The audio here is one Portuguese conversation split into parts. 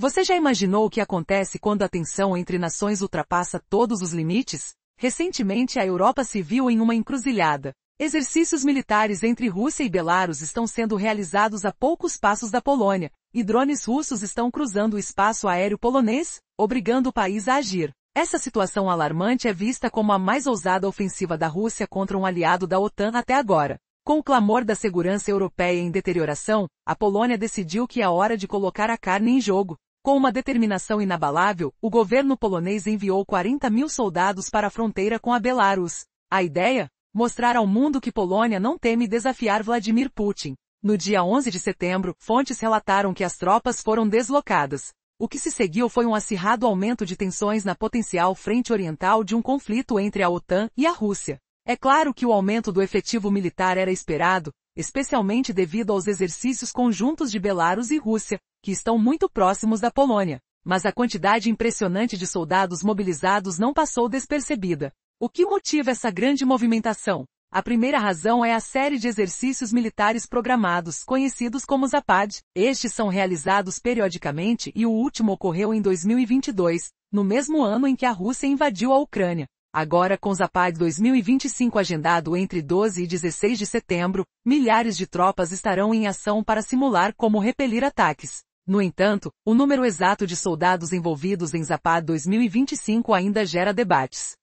Você já imaginou o que acontece quando a tensão entre nações ultrapassa todos os limites? Recentemente a Europa se viu em uma encruzilhada. Exercícios militares entre Rússia e Belarus estão sendo realizados a poucos passos da Polônia, e drones russos estão cruzando o espaço aéreo polonês, obrigando o país a agir. Essa situação alarmante é vista como a mais ousada ofensiva da Rússia contra um aliado da OTAN até agora. Com o clamor da segurança europeia em deterioração, a Polônia decidiu que é hora de colocar a carne em jogo. Com uma determinação inabalável, o governo polonês enviou 40.000 soldados para a fronteira com a Belarus. A ideia? Mostrar ao mundo que Polônia não teme desafiar Vladimir Putin. No dia 11 de setembro, fontes relataram que as tropas foram deslocadas. O que se seguiu foi um acirrado aumento de tensões na potencial frente oriental de um conflito entre a OTAN e a Rússia. É claro que o aumento do efetivo militar era esperado, especialmente devido aos exercícios conjuntos de Belarus e Rússia, que estão muito próximos da Polônia. Mas a quantidade impressionante de soldados mobilizados não passou despercebida. O que motiva essa grande movimentação? A primeira razão é a série de exercícios militares programados, conhecidos como Zapad. Estes são realizados periodicamente e o último ocorreu em 2022, no mesmo ano em que a Rússia invadiu a Ucrânia. Agora com Zapad 2025 agendado entre 12 e 16 de setembro, milhares de tropas estarão em ação para simular como repelir ataques. No entanto, o número exato de soldados envolvidos em Zapad 2025 ainda gera debates.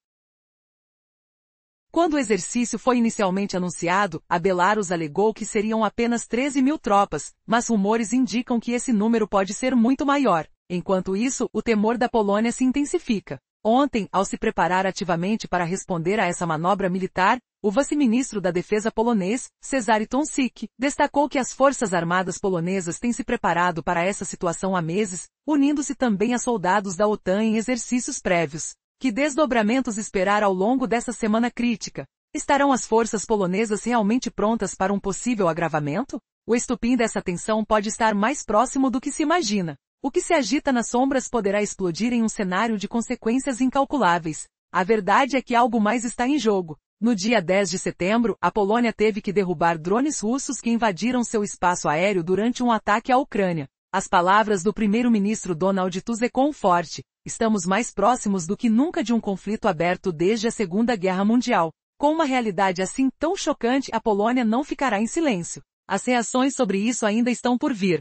Quando o exercício foi inicialmente anunciado, a Belarus alegou que seriam apenas 13.000 tropas, mas rumores indicam que esse número pode ser muito maior. Enquanto isso, o temor da Polônia se intensifica. Ontem, ao se preparar ativamente para responder a essa manobra militar, o vice-ministro da Defesa polonês, Cezary Tomczyk, destacou que as forças armadas polonesas têm se preparado para essa situação há meses, unindo-se também a soldados da OTAN em exercícios prévios. Que desdobramentos esperar ao longo dessa semana crítica? Estarão as forças polonesas realmente prontas para um possível agravamento? O estupim dessa tensão pode estar mais próximo do que se imagina. O que se agita nas sombras poderá explodir em um cenário de consequências incalculáveis. A verdade é que algo mais está em jogo. No dia 10 de setembro, a Polônia teve que derrubar drones russos que invadiram seu espaço aéreo durante um ataque à Ucrânia. As palavras do primeiro-ministro Donald Tusk ecoam forte. Estamos mais próximos do que nunca de um conflito aberto desde a Segunda Guerra Mundial. Com uma realidade assim tão chocante, a Polônia não ficará em silêncio. As reações sobre isso ainda estão por vir.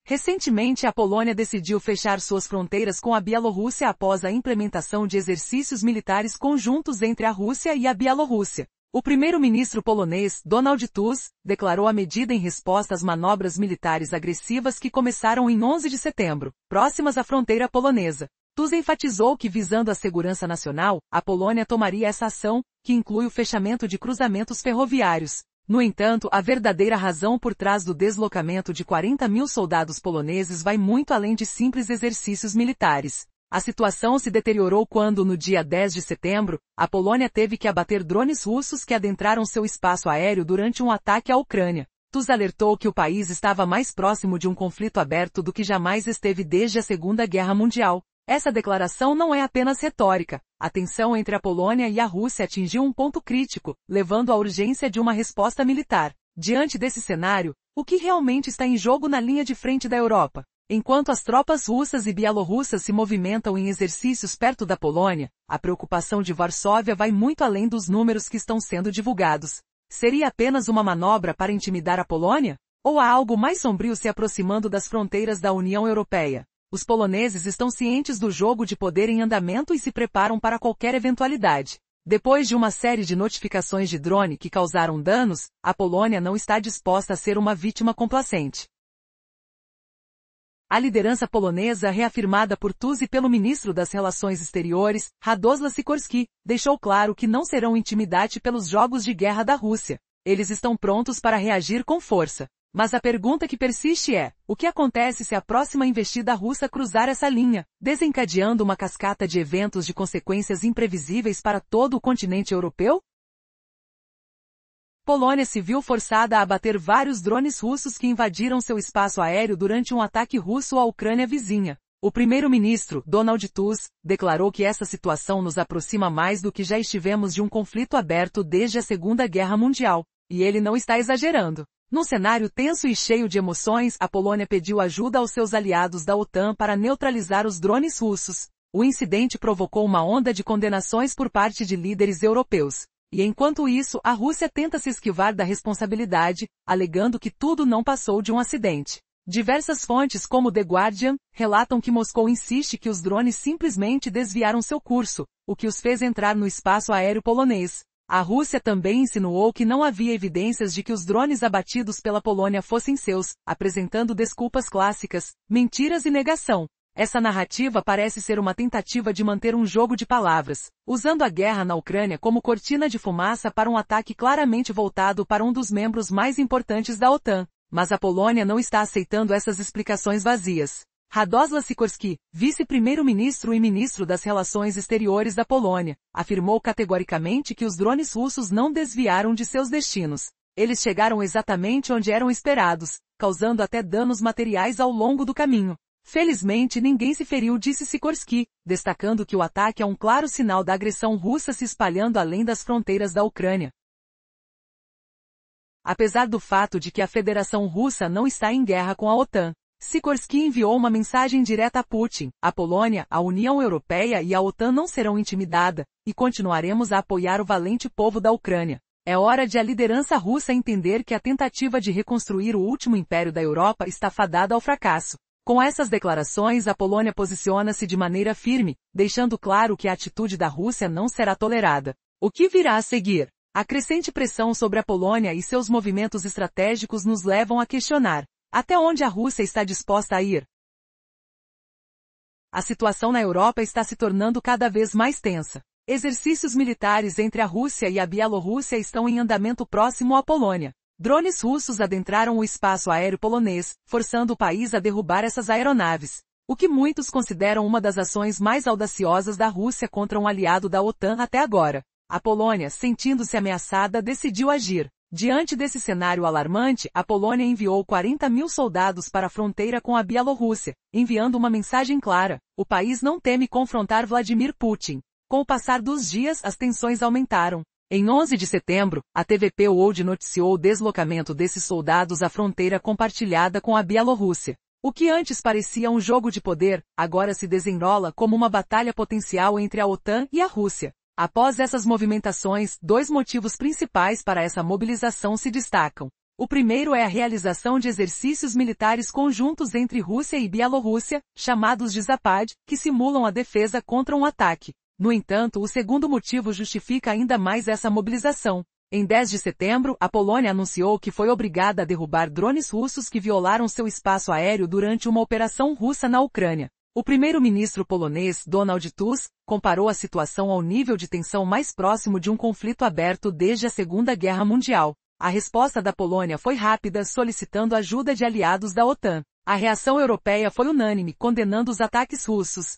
Recentemente a Polônia decidiu fechar suas fronteiras com a Bielorrússia após a implementação de exercícios militares conjuntos entre a Rússia e a Bielorrússia. O primeiro-ministro polonês, Donald Tusk, declarou a medida em resposta às manobras militares agressivas que começaram em 11 de setembro, próximas à fronteira polonesa. Tusk enfatizou que, visando a segurança nacional, a Polônia tomaria essa ação, que inclui o fechamento de cruzamentos ferroviários. No entanto, a verdadeira razão por trás do deslocamento de 40.000 soldados poloneses vai muito além de simples exercícios militares. A situação se deteriorou quando, no dia 10 de setembro, a Polônia teve que abater drones russos que adentraram seu espaço aéreo durante um ataque à Ucrânia. Tusk alertou que o país estava mais próximo de um conflito aberto do que jamais esteve desde a Segunda Guerra Mundial. Essa declaração não é apenas retórica. A tensão entre a Polônia e a Rússia atingiu um ponto crítico, levando à urgência de uma resposta militar. Diante desse cenário, o que realmente está em jogo na linha de frente da Europa? Enquanto as tropas russas e bielorrussas se movimentam em exercícios perto da Polônia, a preocupação de Varsóvia vai muito além dos números que estão sendo divulgados. Seria apenas uma manobra para intimidar a Polônia? Ou há algo mais sombrio se aproximando das fronteiras da União Europeia? Os poloneses estão cientes do jogo de poder em andamento e se preparam para qualquer eventualidade. Depois de uma série de notificações de drone que causaram danos, a Polônia não está disposta a ser uma vítima complacente. A liderança polonesa, reafirmada por Tusk e pelo ministro das Relações Exteriores, Radosław Sikorski, deixou claro que não serão intimidados pelos jogos de guerra da Rússia. Eles estão prontos para reagir com força. Mas a pergunta que persiste é, o que acontece se a próxima investida russa cruzar essa linha, desencadeando uma cascata de eventos de consequências imprevisíveis para todo o continente europeu? Polônia se viu forçada a abater vários drones russos que invadiram seu espaço aéreo durante um ataque russo à Ucrânia vizinha. O primeiro-ministro, Donald Tusk, declarou que essa situação nos aproxima mais do que já estivemos de um conflito aberto desde a Segunda Guerra Mundial. E ele não está exagerando. Num cenário tenso e cheio de emoções, a Polônia pediu ajuda aos seus aliados da OTAN para neutralizar os drones russos. O incidente provocou uma onda de condenações por parte de líderes europeus. E enquanto isso, a Rússia tenta se esquivar da responsabilidade, alegando que tudo não passou de um acidente. Diversas fontes como The Guardian relatam que Moscou insiste que os drones simplesmente desviaram seu curso, o que os fez entrar no espaço aéreo polonês. A Rússia também insinuou que não havia evidências de que os drones abatidos pela Polônia fossem seus, apresentando desculpas clássicas, mentiras e negação. Essa narrativa parece ser uma tentativa de manter um jogo de palavras, usando a guerra na Ucrânia como cortina de fumaça para um ataque claramente voltado para um dos membros mais importantes da OTAN. Mas a Polônia não está aceitando essas explicações vazias. Radosław Sikorski, vice-primeiro-ministro e ministro das Relações Exteriores da Polônia, afirmou categoricamente que os drones russos não desviaram de seus destinos. Eles chegaram exatamente onde eram esperados, causando até danos materiais ao longo do caminho. Felizmente ninguém se feriu, disse Sikorski, destacando que o ataque é um claro sinal da agressão russa se espalhando além das fronteiras da Ucrânia. Apesar do fato de que a Federação Russa não está em guerra com a OTAN, Sikorski enviou uma mensagem direta a Putin: a Polônia, a União Europeia e a OTAN não serão intimidadas, e continuaremos a apoiar o valente povo da Ucrânia. É hora de a liderança russa entender que a tentativa de reconstruir o último império da Europa está fadada ao fracasso. Com essas declarações, a Polônia posiciona-se de maneira firme, deixando claro que a atitude da Rússia não será tolerada. O que virá a seguir? A crescente pressão sobre a Polônia e seus movimentos estratégicos nos levam a questionar: até onde a Rússia está disposta a ir? A situação na Europa está se tornando cada vez mais tensa. Exercícios militares entre a Rússia e a Bielorrússia estão em andamento próximo à Polônia. Drones russos adentraram o espaço aéreo polonês, forçando o país a derrubar essas aeronaves, o que muitos consideram uma das ações mais audaciosas da Rússia contra um aliado da OTAN até agora. A Polônia, sentindo-se ameaçada, decidiu agir. Diante desse cenário alarmante, a Polônia enviou 40.000 soldados para a fronteira com a Bielorrússia, enviando uma mensagem clara: o país não teme confrontar Vladimir Putin. Com o passar dos dias, as tensões aumentaram. Em 11 de setembro, a TVP World noticiou o deslocamento desses soldados à fronteira compartilhada com a Bielorrússia. O que antes parecia um jogo de poder, agora se desenrola como uma batalha potencial entre a OTAN e a Rússia. Após essas movimentações, dois motivos principais para essa mobilização se destacam. O primeiro é a realização de exercícios militares conjuntos entre Rússia e Bielorrússia, chamados de Zapad, que simulam a defesa contra um ataque. No entanto, o segundo motivo justifica ainda mais essa mobilização. Em 10 de setembro, a Polônia anunciou que foi obrigada a derrubar drones russos que violaram seu espaço aéreo durante uma operação russa na Ucrânia. O primeiro-ministro polonês, Donald Tusk, comparou a situação ao nível de tensão mais próximo de um conflito aberto desde a Segunda Guerra Mundial. A resposta da Polônia foi rápida, solicitando ajuda de aliados da OTAN. A reação europeia foi unânime, condenando os ataques russos.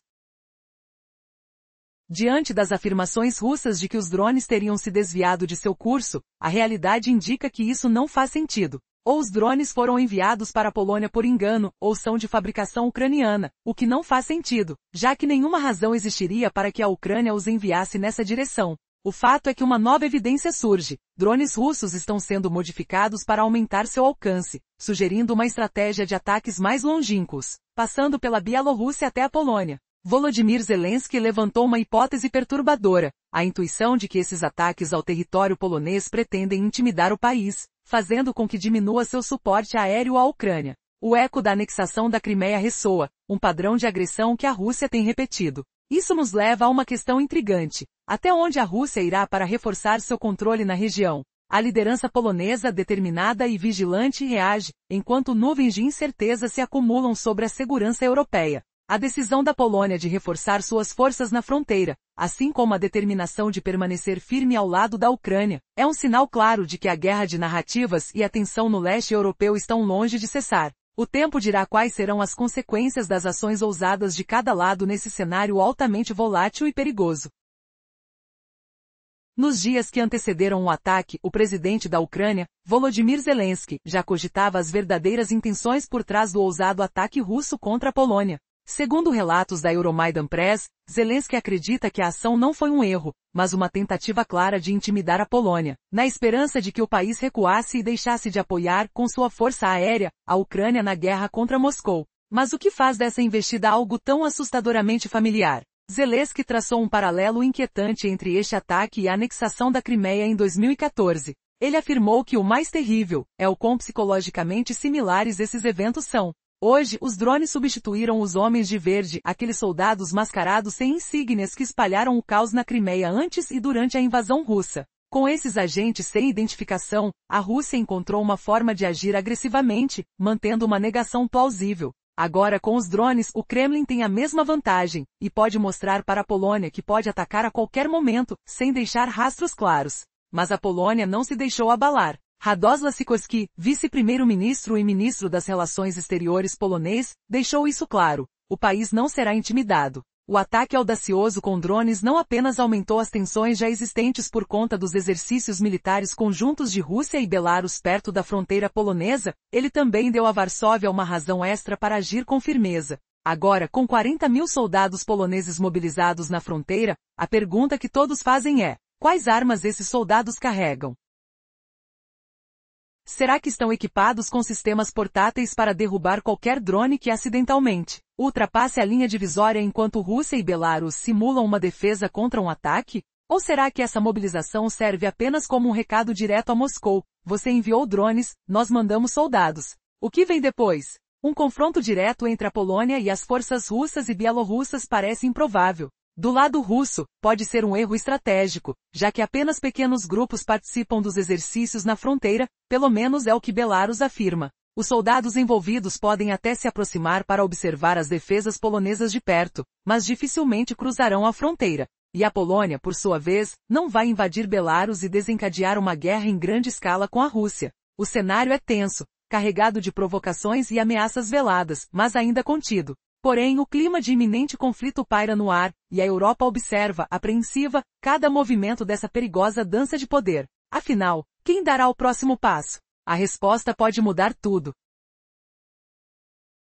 Diante das afirmações russas de que os drones teriam se desviado de seu curso, a realidade indica que isso não faz sentido. Ou os drones foram enviados para a Polônia por engano, ou são de fabricação ucraniana, o que não faz sentido, já que nenhuma razão existiria para que a Ucrânia os enviasse nessa direção. O fato é que uma nova evidência surge: drones russos estão sendo modificados para aumentar seu alcance, sugerindo uma estratégia de ataques mais longínquos, passando pela Bielorrússia até a Polônia. Volodymyr Zelensky levantou uma hipótese perturbadora: a intuição de que esses ataques ao território polonês pretendem intimidar o país, fazendo com que diminua seu suporte aéreo à Ucrânia. O eco da anexação da Crimeia ressoa, um padrão de agressão que a Rússia tem repetido. Isso nos leva a uma questão intrigante: até onde a Rússia irá para reforçar seu controle na região? A liderança polonesa, determinada e vigilante, reage, enquanto nuvens de incerteza se acumulam sobre a segurança europeia. A decisão da Polônia de reforçar suas forças na fronteira, assim como a determinação de permanecer firme ao lado da Ucrânia, é um sinal claro de que a guerra de narrativas e a tensão no leste europeu estão longe de cessar. O tempo dirá quais serão as consequências das ações ousadas de cada lado nesse cenário altamente volátil e perigoso. Nos dias que antecederam o ataque, o presidente da Ucrânia, Volodymyr Zelensky, já cogitava as verdadeiras intenções por trás do ousado ataque russo contra a Polônia. Segundo relatos da Euromaidan Press, Zelensky acredita que a ação não foi um erro, mas uma tentativa clara de intimidar a Polônia, na esperança de que o país recuasse e deixasse de apoiar, com sua força aérea, a Ucrânia na guerra contra Moscou. Mas o que faz dessa investida algo tão assustadoramente familiar? Zelensky traçou um paralelo inquietante entre este ataque e a anexação da Crimeia em 2014. Ele afirmou que o mais terrível é o quão psicologicamente similares esses eventos são. Hoje, os drones substituíram os homens de verde, aqueles soldados mascarados sem insígnias que espalharam o caos na Crimeia antes e durante a invasão russa. Com esses agentes sem identificação, a Rússia encontrou uma forma de agir agressivamente, mantendo uma negação plausível. Agora com os drones, o Kremlin tem a mesma vantagem, e pode mostrar para a Polônia que pode atacar a qualquer momento, sem deixar rastros claros. Mas a Polônia não se deixou abalar. Radosław Sikorski, vice-primeiro-ministro e ministro das Relações Exteriores polonês, deixou isso claro. O país não será intimidado. O ataque audacioso com drones não apenas aumentou as tensões já existentes por conta dos exercícios militares conjuntos de Rússia e Belarus perto da fronteira polonesa, ele também deu a Varsóvia uma razão extra para agir com firmeza. Agora, com 40.000 soldados poloneses mobilizados na fronteira, a pergunta que todos fazem é: quais armas esses soldados carregam? Será que estão equipados com sistemas portáteis para derrubar qualquer drone que acidentalmente ultrapasse a linha divisória enquanto Rússia e Belarus simulam uma defesa contra um ataque? Ou será que essa mobilização serve apenas como um recado direto a Moscou? Você enviou drones, nós mandamos soldados. O que vem depois? Um confronto direto entre a Polônia e as forças russas e bielorrussas parece improvável. Do lado russo, pode ser um erro estratégico, já que apenas pequenos grupos participam dos exercícios na fronteira, pelo menos é o que Belarus afirma. Os soldados envolvidos podem até se aproximar para observar as defesas polonesas de perto, mas dificilmente cruzarão a fronteira. E a Polônia, por sua vez, não vai invadir Belarus e desencadear uma guerra em grande escala com a Rússia. O cenário é tenso, carregado de provocações e ameaças veladas, mas ainda contido. Porém, o clima de iminente conflito paira no ar, e a Europa observa, apreensiva, cada movimento dessa perigosa dança de poder. Afinal, quem dará o próximo passo? A resposta pode mudar tudo.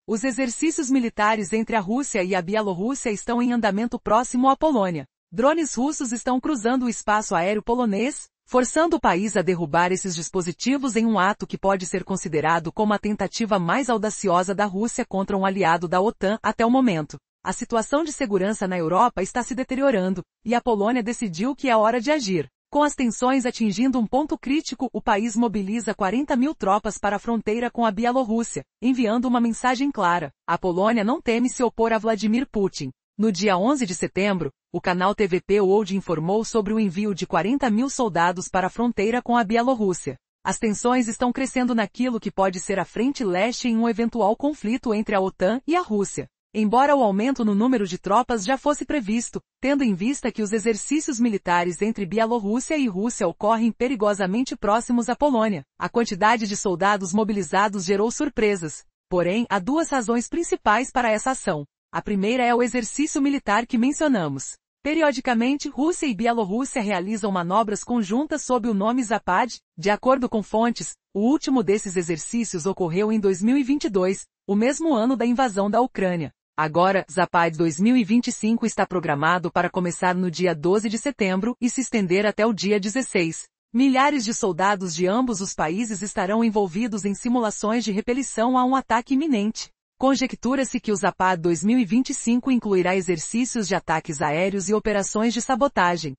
Os exercícios militares entre a Rússia e a Bielorrússia estão em andamento próximo à Polônia. Drones russos estão cruzando o espaço aéreo polonês, forçando o país a derrubar esses dispositivos em um ato que pode ser considerado como a tentativa mais audaciosa da Rússia contra um aliado da OTAN até o momento. A situação de segurança na Europa está se deteriorando, e a Polônia decidiu que é hora de agir. Com as tensões atingindo um ponto crítico, o país mobiliza 40.000 tropas para a fronteira com a Bielorrússia, enviando uma mensagem clara: a Polônia não teme se opor a Vladimir Putin. No dia 11 de setembro, o canal TVP World informou sobre o envio de 40.000 soldados para a fronteira com a Bielorrússia. As tensões estão crescendo naquilo que pode ser a frente leste em um eventual conflito entre a OTAN e a Rússia. Embora o aumento no número de tropas já fosse previsto, tendo em vista que os exercícios militares entre Bielorrússia e Rússia ocorrem perigosamente próximos à Polônia, a quantidade de soldados mobilizados gerou surpresas. Porém, há duas razões principais para essa ação. A primeira é o exercício militar que mencionamos. Periodicamente, Rússia e Bielorrússia realizam manobras conjuntas sob o nome Zapad. De acordo com fontes, o último desses exercícios ocorreu em 2022, o mesmo ano da invasão da Ucrânia. Agora, Zapad 2025 está programado para começar no dia 12 de setembro e se estender até o dia 16. Milhares de soldados de ambos os países estarão envolvidos em simulações de repelição a um ataque iminente. Conjectura-se que o Zapad 2025 incluirá exercícios de ataques aéreos e operações de sabotagem.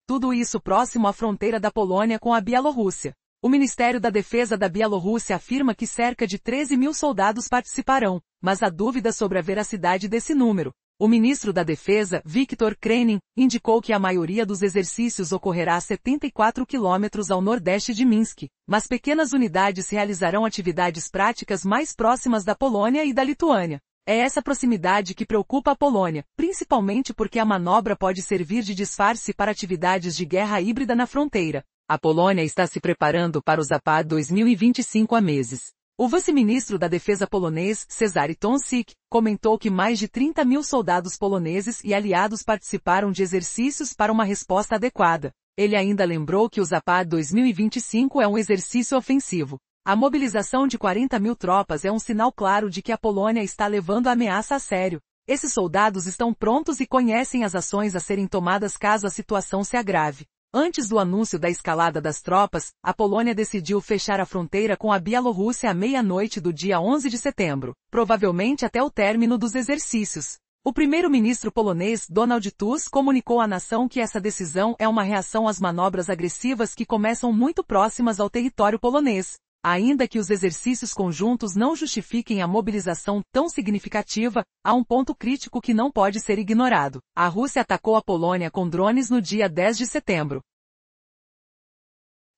Tudo isso próximo à fronteira da Polônia com a Bielorrússia. O Ministério da Defesa da Bielorrússia afirma que cerca de 13.000 soldados participarão, mas há dúvida sobre a veracidade desse número. O ministro da Defesa, Viktor Krenin, indicou que a maioria dos exercícios ocorrerá a 74 quilômetros ao nordeste de Minsk, mas pequenas unidades realizarão atividades práticas mais próximas da Polônia e da Lituânia. É essa proximidade que preocupa a Polônia, principalmente porque a manobra pode servir de disfarce para atividades de guerra híbrida na fronteira. A Polônia está se preparando para o Zapad 2025 há meses. O vice-ministro da Defesa polonês, Cezary Tomczyk, comentou que mais de 30.000 soldados poloneses e aliados participaram de exercícios para uma resposta adequada. Ele ainda lembrou que o Zapad 2025 é um exercício ofensivo. A mobilização de 40 mil tropas é um sinal claro de que a Polônia está levando a ameaça a sério. Esses soldados estão prontos e conhecem as ações a serem tomadas caso a situação se agrave. Antes do anúncio da escalada das tropas, a Polônia decidiu fechar a fronteira com a Bielorrússia à meia-noite do dia 11 de setembro, provavelmente até o término dos exercícios. O primeiro-ministro polonês Donald Tusk comunicou à nação que essa decisão é uma reação às manobras agressivas que começam muito próximas ao território polonês. Ainda que os exercícios conjuntos não justifiquem a mobilização tão significativa, há um ponto crítico que não pode ser ignorado. A Rússia atacou a Polônia com drones no dia 10 de setembro.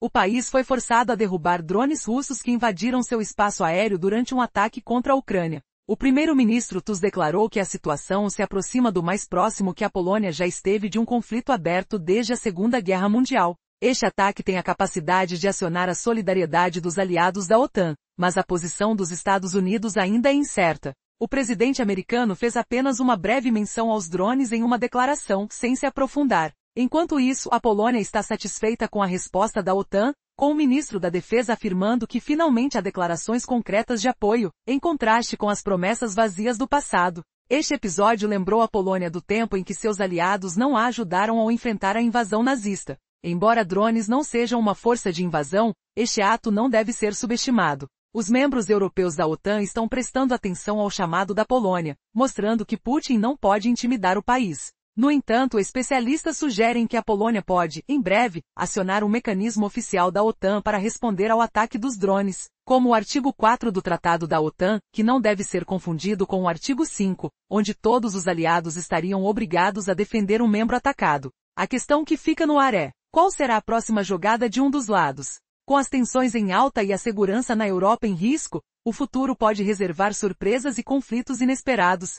O país foi forçado a derrubar drones russos que invadiram seu espaço aéreo durante um ataque contra a Ucrânia. O primeiro-ministro Tusk declarou que a situação se aproxima do mais próximo que a Polônia já esteve de um conflito aberto desde a Segunda Guerra Mundial. Este ataque tem a capacidade de acionar a solidariedade dos aliados da OTAN, mas a posição dos Estados Unidos ainda é incerta. O presidente americano fez apenas uma breve menção aos drones em uma declaração, sem se aprofundar. Enquanto isso, a Polônia está satisfeita com a resposta da OTAN, com o ministro da Defesa afirmando que finalmente há declarações concretas de apoio, em contraste com as promessas vazias do passado. Este episódio lembrou a Polônia do tempo em que seus aliados não a ajudaram ao enfrentar a invasão nazista. Embora drones não sejam uma força de invasão, este ato não deve ser subestimado. Os membros europeus da OTAN estão prestando atenção ao chamado da Polônia, mostrando que Putin não pode intimidar o país. No entanto, especialistas sugerem que a Polônia pode, em breve, acionar um mecanismo oficial da OTAN para responder ao ataque dos drones, como o artigo 4 do Tratado da OTAN, que não deve ser confundido com o artigo 5, onde todos os aliados estariam obrigados a defender um membro atacado. A questão que fica no ar é: qual será a próxima jogada de um dos lados? Com as tensões em alta e a segurança na Europa em risco, o futuro pode reservar surpresas e conflitos inesperados.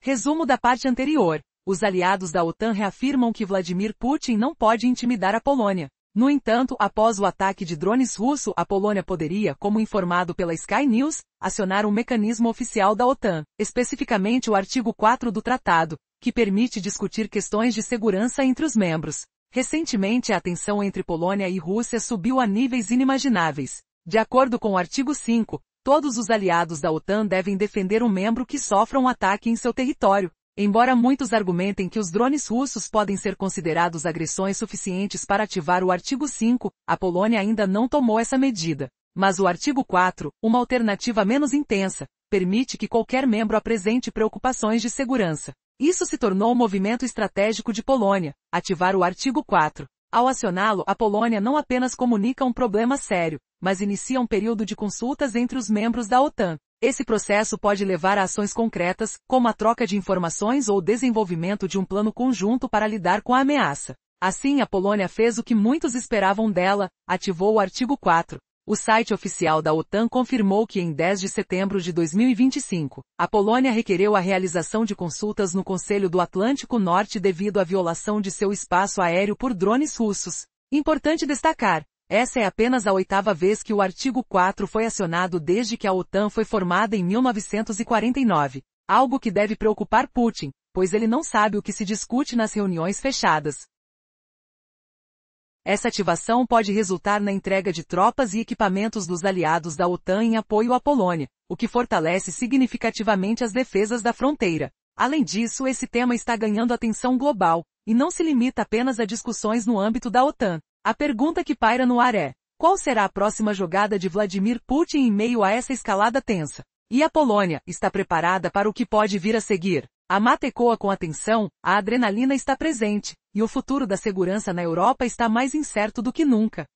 Resumo da parte anterior. Os aliados da OTAN reafirmam que Vladimir Putin não pode intimidar a Polônia. No entanto, após o ataque de drones russo, a Polônia poderia, como informado pela Sky News, acionar um mecanismo oficial da OTAN, especificamente o artigo 4 do tratado, que permite discutir questões de segurança entre os membros. Recentemente a tensão entre Polônia e Rússia subiu a níveis inimagináveis. De acordo com o artigo 5, todos os aliados da OTAN devem defender um membro que sofra um ataque em seu território. Embora muitos argumentem que os drones russos podem ser considerados agressões suficientes para ativar o artigo 5, a Polônia ainda não tomou essa medida. Mas o artigo 4, uma alternativa menos intensa, permite que qualquer membro apresente preocupações de segurança. Isso se tornou um movimento estratégico de Polônia, ativar o artigo 4. Ao acioná-lo, a Polônia não apenas comunica um problema sério, mas inicia um período de consultas entre os membros da OTAN. Esse processo pode levar a ações concretas, como a troca de informações ou o desenvolvimento de um plano conjunto para lidar com a ameaça. Assim, a Polônia fez o que muitos esperavam dela, ativou o artigo 4. O site oficial da OTAN confirmou que em 10 de setembro de 2025, a Polônia requereu a realização de consultas no Conselho do Atlântico Norte devido à violação de seu espaço aéreo por drones russos. Importante destacar, essa é apenas a 8ª vez que o artigo 4 foi acionado desde que a OTAN foi formada em 1949. Algo que deve preocupar Putin, pois ele não sabe o que se discute nas reuniões fechadas. Essa ativação pode resultar na entrega de tropas e equipamentos dos aliados da OTAN em apoio à Polônia, o que fortalece significativamente as defesas da fronteira. Além disso, esse tema está ganhando atenção global, e não se limita apenas a discussões no âmbito da OTAN. A pergunta que paira no ar é: qual será a próxima jogada de Vladimir Putin em meio a essa escalada tensa? E a Polônia está preparada para o que pode vir a seguir? A mata ecoa com atenção, a adrenalina está presente, e o futuro da segurança na Europa está mais incerto do que nunca.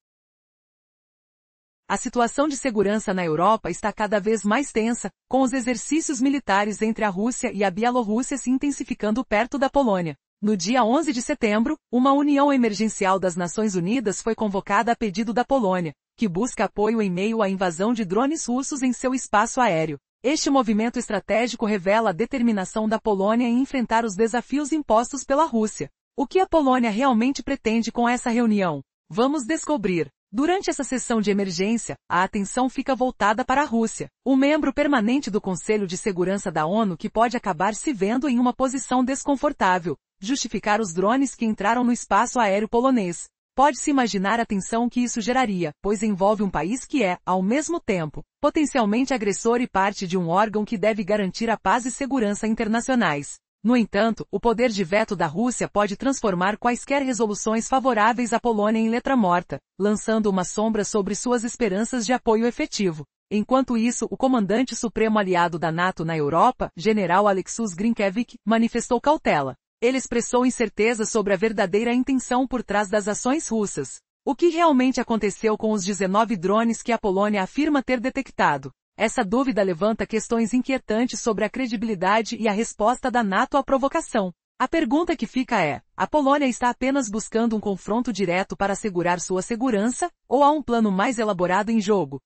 A situação de segurança na Europa está cada vez mais tensa, com os exercícios militares entre a Rússia e a Bielorrússia se intensificando perto da Polônia. No dia 11 de setembro, uma união emergencial das Nações Unidas foi convocada a pedido da Polônia, que busca apoio em meio à invasão de drones russos em seu espaço aéreo. Este movimento estratégico revela a determinação da Polônia em enfrentar os desafios impostos pela Rússia. O que a Polônia realmente pretende com essa reunião? Vamos descobrir. Durante essa sessão de emergência, a atenção fica voltada para a Rússia, o membro permanente do Conselho de Segurança da ONU que pode acabar se vendo em uma posição desconfortável, justificar os drones que entraram no espaço aéreo polonês. Pode-se imaginar a tensão que isso geraria, pois envolve um país que é, ao mesmo tempo, potencialmente agressor e parte de um órgão que deve garantir a paz e segurança internacionais. No entanto, o poder de veto da Rússia pode transformar quaisquer resoluções favoráveis à Polônia em letra morta, lançando uma sombra sobre suas esperanças de apoio efetivo. Enquanto isso, o comandante supremo aliado da NATO na Europa, general Aleksius Grynkevich, manifestou cautela. Ele expressou incerteza sobre a verdadeira intenção por trás das ações russas. O que realmente aconteceu com os 19 drones que a Polônia afirma ter detectado? Essa dúvida levanta questões inquietantes sobre a credibilidade e a resposta da NATO à provocação. A pergunta que fica é: a Polônia está apenas buscando um confronto direto para assegurar sua segurança, ou há um plano mais elaborado em jogo?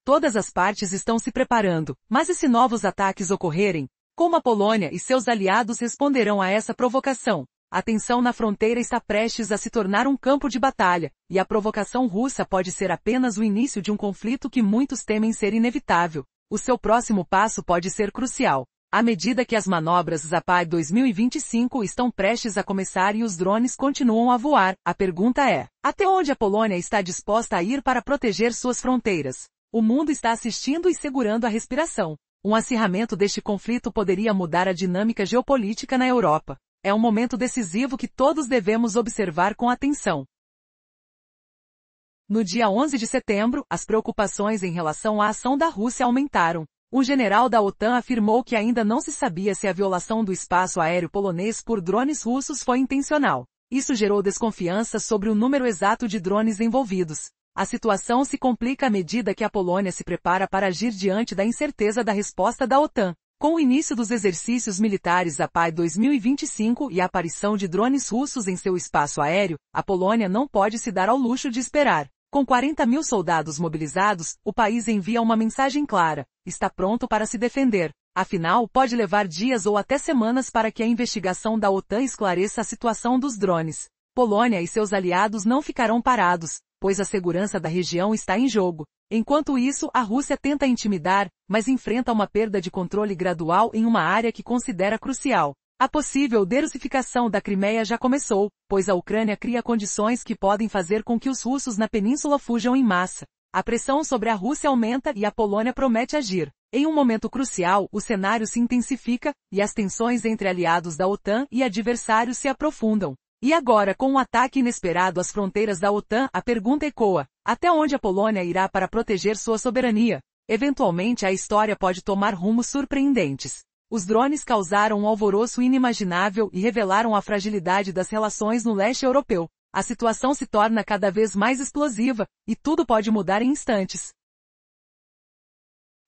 Todas as partes estão se preparando, mas e se novos ataques ocorrerem? Como a Polônia e seus aliados responderão a essa provocação? A tensão na fronteira está prestes a se tornar um campo de batalha, e a provocação russa pode ser apenas o início de um conflito que muitos temem ser inevitável. O seu próximo passo pode ser crucial. À medida que as manobras Zapad 2025 estão prestes a começar e os drones continuam a voar, a pergunta é: até onde a Polônia está disposta a ir para proteger suas fronteiras? O mundo está assistindo e segurando a respiração. Um acirramento deste conflito poderia mudar a dinâmica geopolítica na Europa. É um momento decisivo que todos devemos observar com atenção. No dia 11 de setembro, as preocupações em relação à ação da Rússia aumentaram. Um general da OTAN afirmou que ainda não se sabia se a violação do espaço aéreo polonês por drones russos foi intencional. Isso gerou desconfiança sobre o número exato de drones envolvidos. A situação se complica à medida que a Polônia se prepara para agir diante da incerteza da resposta da OTAN. Com o início dos exercícios militares Zapad 2025 e a aparição de drones russos em seu espaço aéreo, a Polônia não pode se dar ao luxo de esperar. Com 40 mil soldados mobilizados, o país envia uma mensagem clara: está pronto para se defender. Afinal, pode levar dias ou até semanas para que a investigação da OTAN esclareça a situação dos drones. Polônia e seus aliados não ficarão parados, pois a segurança da região está em jogo. Enquanto isso, a Rússia tenta intimidar, mas enfrenta uma perda de controle gradual em uma área que considera crucial. A possível derussificação da Crimeia já começou, pois a Ucrânia cria condições que podem fazer com que os russos na península fujam em massa. A pressão sobre a Rússia aumenta e a Polônia promete agir. Em um momento crucial, o cenário se intensifica, e as tensões entre aliados da OTAN e adversários se aprofundam. E agora, com um ataque inesperado às fronteiras da OTAN, a pergunta ecoa: até onde a Polônia irá para proteger sua soberania? Eventualmente a história pode tomar rumos surpreendentes. Os drones causaram um alvoroço inimaginável e revelaram a fragilidade das relações no leste europeu. A situação se torna cada vez mais explosiva, e tudo pode mudar em instantes.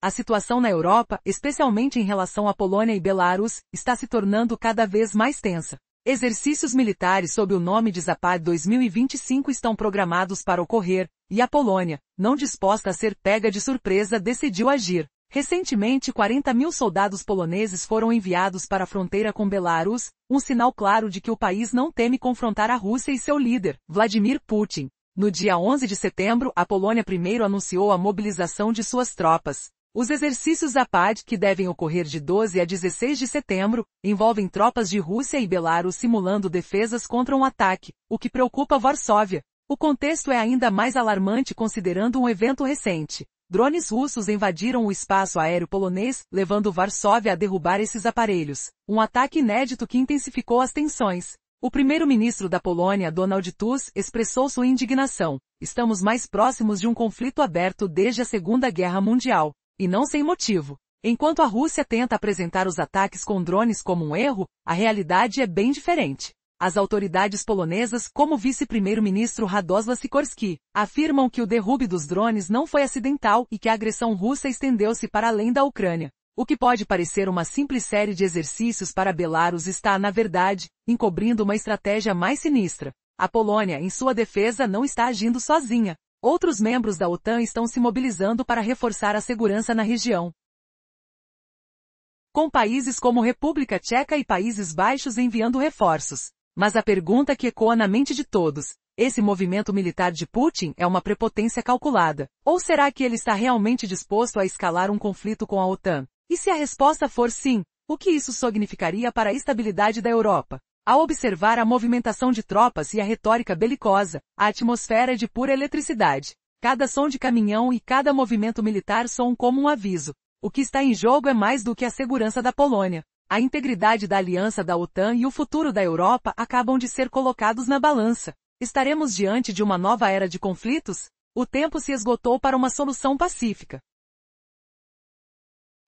A situação na Europa, especialmente em relação à Polônia e Belarus, está se tornando cada vez mais tensa. Exercícios militares sob o nome de Zapad 2025 estão programados para ocorrer, e a Polônia, não disposta a ser pega de surpresa, decidiu agir. Recentemente 40 mil soldados poloneses foram enviados para a fronteira com Belarus, um sinal claro de que o país não teme confrontar a Rússia e seu líder, Vladimir Putin. No dia 11 de setembro, a Polônia primeiro anunciou a mobilização de suas tropas. Os exercícios Zapad, que devem ocorrer de 12 a 16 de setembro, envolvem tropas de Rússia e Belarus simulando defesas contra um ataque, o que preocupa Varsóvia. O contexto é ainda mais alarmante considerando um evento recente. Drones russos invadiram o espaço aéreo polonês, levando Varsóvia a derrubar esses aparelhos. Um ataque inédito que intensificou as tensões. O primeiro-ministro da Polônia, Donald Tusk, expressou sua indignação. Estamos mais próximos de um conflito aberto desde a Segunda Guerra Mundial. E não sem motivo. Enquanto a Rússia tenta apresentar os ataques com drones como um erro, a realidade é bem diferente. As autoridades polonesas, como o vice-primeiro-ministro Radosław Sikorski, afirmam que o derrube dos drones não foi acidental e que a agressão russa estendeu-se para além da Ucrânia. O que pode parecer uma simples série de exercícios para Belarus está, na verdade, encobrindo uma estratégia mais sinistra. A Polônia, em sua defesa, não está agindo sozinha. Outros membros da OTAN estão se mobilizando para reforçar a segurança na região. Com países como República Tcheca e Países Baixos enviando reforços. Mas a pergunta que ecoa na mente de todos: esse movimento militar de Putin é uma prepotência calculada? Ou será que ele está realmente disposto a escalar um conflito com a OTAN? E se a resposta for sim, o que isso significaria para a estabilidade da Europa? Ao observar a movimentação de tropas e a retórica belicosa, a atmosfera é de pura eletricidade. Cada som de caminhão e cada movimento militar soam como um aviso. O que está em jogo é mais do que a segurança da Polônia. A integridade da aliança da OTAN e o futuro da Europa acabam de ser colocados na balança. Estaremos diante de uma nova era de conflitos? O tempo se esgotou para uma solução pacífica.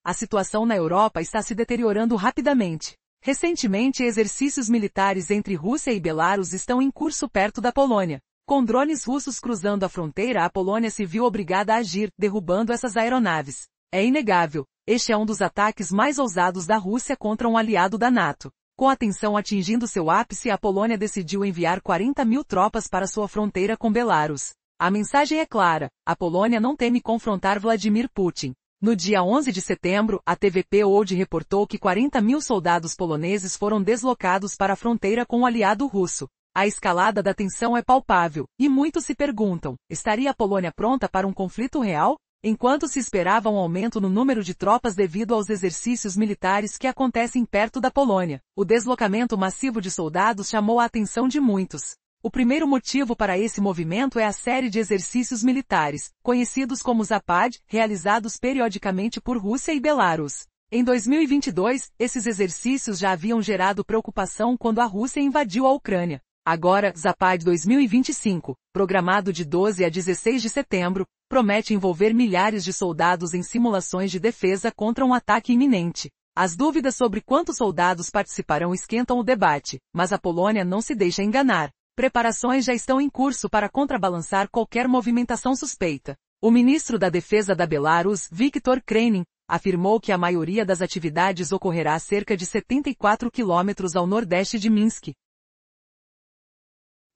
A situação na Europa está se deteriorando rapidamente. Recentemente, exercícios militares entre Rússia e Belarus estão em curso perto da Polônia. Com drones russos cruzando a fronteira, a Polônia se viu obrigada a agir, derrubando essas aeronaves. É inegável, este é um dos ataques mais ousados da Rússia contra um aliado da NATO. Com a tensão atingindo seu ápice, a Polônia decidiu enviar 40.000 tropas para sua fronteira com Belarus. A mensagem é clara, a Polônia não teme confrontar Vladimir Putin. No dia 11 de setembro, a TVP World reportou que 40.000 soldados poloneses foram deslocados para a fronteira com o aliado russo. A escalada da tensão é palpável, e muitos se perguntam, estaria a Polônia pronta para um conflito real? Enquanto se esperava um aumento no número de tropas devido aos exercícios militares que acontecem perto da Polônia, o deslocamento massivo de soldados chamou a atenção de muitos. O primeiro motivo para esse movimento é a série de exercícios militares, conhecidos como Zapad, realizados periodicamente por Rússia e Belarus. Em 2022, esses exercícios já haviam gerado preocupação quando a Rússia invadiu a Ucrânia. Agora, Zapad 2025, programado de 12 a 16 de setembro, promete envolver milhares de soldados em simulações de defesa contra um ataque iminente. As dúvidas sobre quantos soldados participarão esquentam o debate, mas a Polônia não se deixa enganar. Preparações já estão em curso para contrabalançar qualquer movimentação suspeita. O ministro da Defesa da Belarus, Viktor Krenin, afirmou que a maioria das atividades ocorrerá a cerca de 74 quilômetros ao nordeste de Minsk.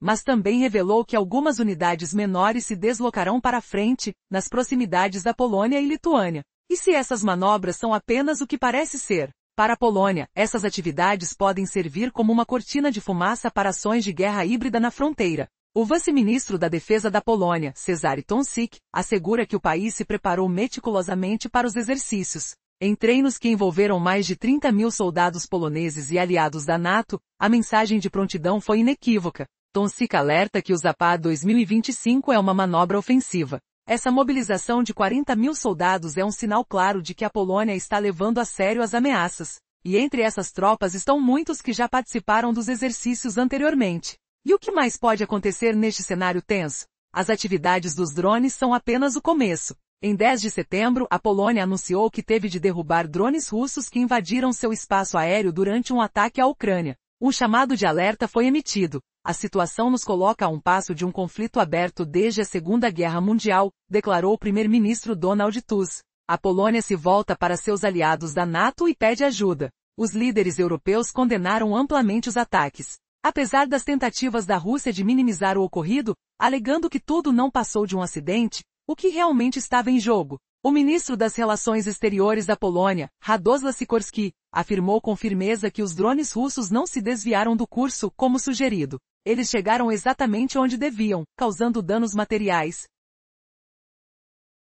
Mas também revelou que algumas unidades menores se deslocarão para a frente, nas proximidades da Polônia e Lituânia. E se essas manobras são apenas o que parece ser? Para a Polônia, essas atividades podem servir como uma cortina de fumaça para ações de guerra híbrida na fronteira. O vice-ministro da Defesa da Polônia, Cezary Tomczyk, assegura que o país se preparou meticulosamente para os exercícios. Em treinos que envolveram mais de 30.000 soldados poloneses e aliados da NATO, a mensagem de prontidão foi inequívoca. Tomczyk alerta que o Zapad 2025 é uma manobra ofensiva. Essa mobilização de 40.000 soldados é um sinal claro de que a Polônia está levando a sério as ameaças. E entre essas tropas estão muitos que já participaram dos exercícios anteriormente. E o que mais pode acontecer neste cenário tenso? As atividades dos drones são apenas o começo. Em 10 de setembro, a Polônia anunciou que teve de derrubar drones russos que invadiram seu espaço aéreo durante um ataque à Ucrânia. Um chamado de alerta foi emitido. A situação nos coloca a um passo de um conflito aberto desde a Segunda Guerra Mundial, declarou o primeiro-ministro Donald Tusk. A Polônia se volta para seus aliados da NATO e pede ajuda. Os líderes europeus condenaram amplamente os ataques. Apesar das tentativas da Rússia de minimizar o ocorrido, alegando que tudo não passou de um acidente, o que realmente estava em jogo? O ministro das Relações Exteriores da Polônia, Radosław Sikorski, afirmou com firmeza que os drones russos não se desviaram do curso, como sugerido. Eles chegaram exatamente onde deviam, causando danos materiais.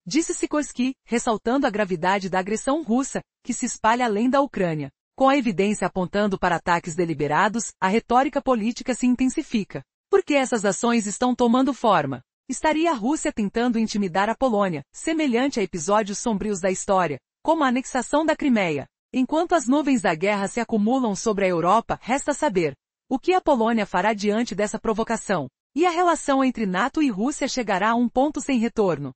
Disse Sikorski, ressaltando a gravidade da agressão russa, que se espalha além da Ucrânia. Com a evidência apontando para ataques deliberados, a retórica política se intensifica. Por que essas ações estão tomando forma? Estaria a Rússia tentando intimidar a Polônia, semelhante a episódios sombrios da história, como a anexação da Crimeia? Enquanto as nuvens da guerra se acumulam sobre a Europa, resta saber o que a Polônia fará diante dessa provocação. E a relação entre NATO e Rússia chegará a um ponto sem retorno.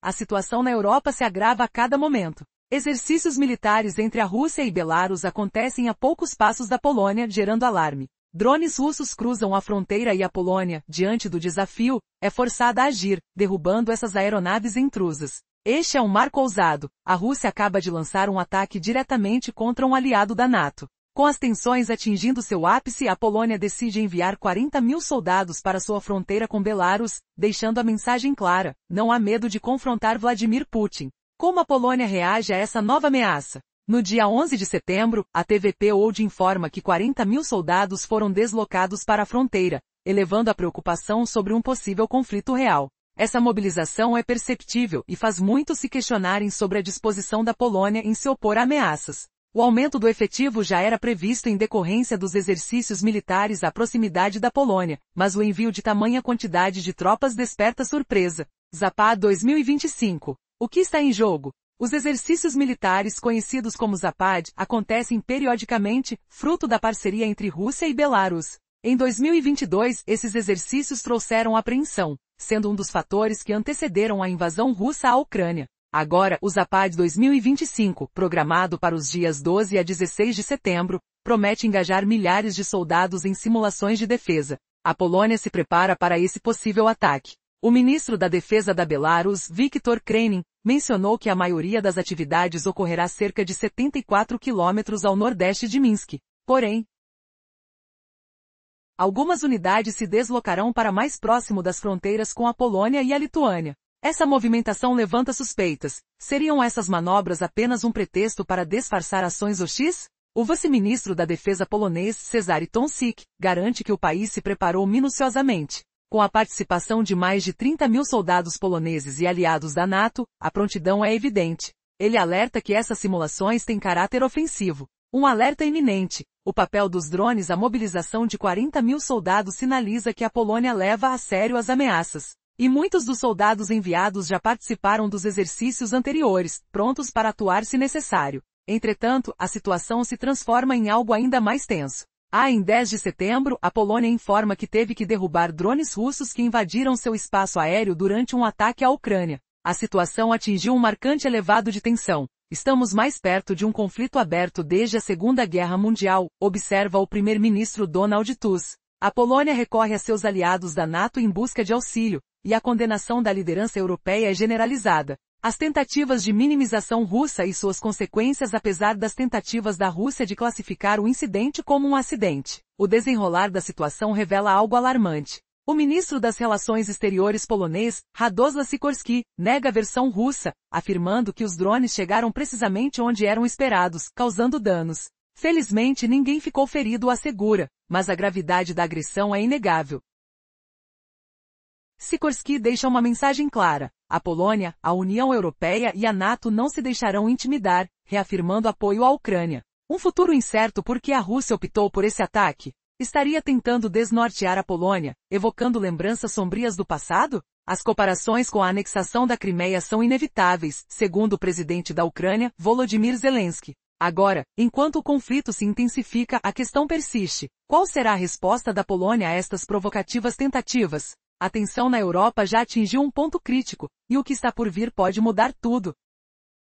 A situação na Europa se agrava a cada momento. Exercícios militares entre a Rússia e Belarus acontecem a poucos passos da Polônia, gerando alarme. Drones russos cruzam a fronteira e a Polônia, diante do desafio, é forçada a agir, derrubando essas aeronaves intrusas. Este é um marco ousado. A Rússia acaba de lançar um ataque diretamente contra um aliado da NATO. Com as tensões atingindo seu ápice, a Polônia decide enviar 40.000 soldados para sua fronteira com Belarus, deixando a mensagem clara: não há medo de confrontar Vladimir Putin. Como a Polônia reage a essa nova ameaça? No dia 11 de setembro, a TVP World informa que 40.000 soldados foram deslocados para a fronteira, elevando a preocupação sobre um possível conflito real. Essa mobilização é perceptível e faz muitos se questionarem sobre a disposição da Polônia em se opor a ameaças. O aumento do efetivo já era previsto em decorrência dos exercícios militares à proximidade da Polônia, mas o envio de tamanha quantidade de tropas desperta surpresa. Zapad 2025. O que está em jogo? Os exercícios militares conhecidos como Zapad acontecem periodicamente, fruto da parceria entre Rússia e Belarus. Em 2022, esses exercícios trouxeram apreensão, sendo um dos fatores que antecederam a invasão russa à Ucrânia. Agora, o Zapad 2025, programado para os dias 12 a 16 de setembro, promete engajar milhares de soldados em simulações de defesa. A Polônia se prepara para esse possível ataque. O ministro da Defesa da Belarus, Viktor Krenin, mencionou que a maioria das atividades ocorrerá cerca de 74 quilômetros ao nordeste de Minsk. Porém, algumas unidades se deslocarão para mais próximo das fronteiras com a Polônia e a Lituânia. Essa movimentação levanta suspeitas. Seriam essas manobras apenas um pretexto para disfarçar ações hostis? O vice-ministro da Defesa polonês, Cezary Tomczyk, garante que o país se preparou minuciosamente. Com a participação de mais de 30 mil soldados poloneses e aliados da NATO, a prontidão é evidente. Ele alerta que essas simulações têm caráter ofensivo. Um alerta iminente. O papel dos drones, a mobilização de 40 mil soldados sinaliza que a Polônia leva a sério as ameaças. E muitos dos soldados enviados já participaram dos exercícios anteriores, prontos para atuar se necessário. Entretanto, a situação se transforma em algo ainda mais tenso. Em 10 de setembro, a Polônia informa que teve que derrubar drones russos que invadiram seu espaço aéreo durante um ataque à Ucrânia. A situação atingiu um marcante elevado de tensão. Estamos mais perto de um conflito aberto desde a Segunda Guerra Mundial, observa o primeiro-ministro Donald Tusk. A Polônia recorre a seus aliados da NATO em busca de auxílio, e a condenação da liderança europeia é generalizada. As tentativas de minimização russa e suas consequências apesar das tentativas da Rússia de classificar o incidente como um acidente. O desenrolar da situação revela algo alarmante. O ministro das Relações Exteriores polonês, Radosław Sikorski, nega a versão russa, afirmando que os drones chegaram precisamente onde eram esperados, causando danos. Felizmente ninguém ficou ferido, assegura, mas a gravidade da agressão é inegável. Sikorski deixa uma mensagem clara. A Polônia, a União Europeia e a NATO não se deixarão intimidar, reafirmando apoio à Ucrânia. Um futuro incerto porque a Rússia optou por esse ataque? Estaria tentando desnortear a Polônia, evocando lembranças sombrias do passado? As comparações com a anexação da Crimeia são inevitáveis, segundo o presidente da Ucrânia, Volodymyr Zelensky. Agora, enquanto o conflito se intensifica, a questão persiste. Qual será a resposta da Polônia a estas provocativas tentativas? A tensão na Europa já atingiu um ponto crítico, e o que está por vir pode mudar tudo.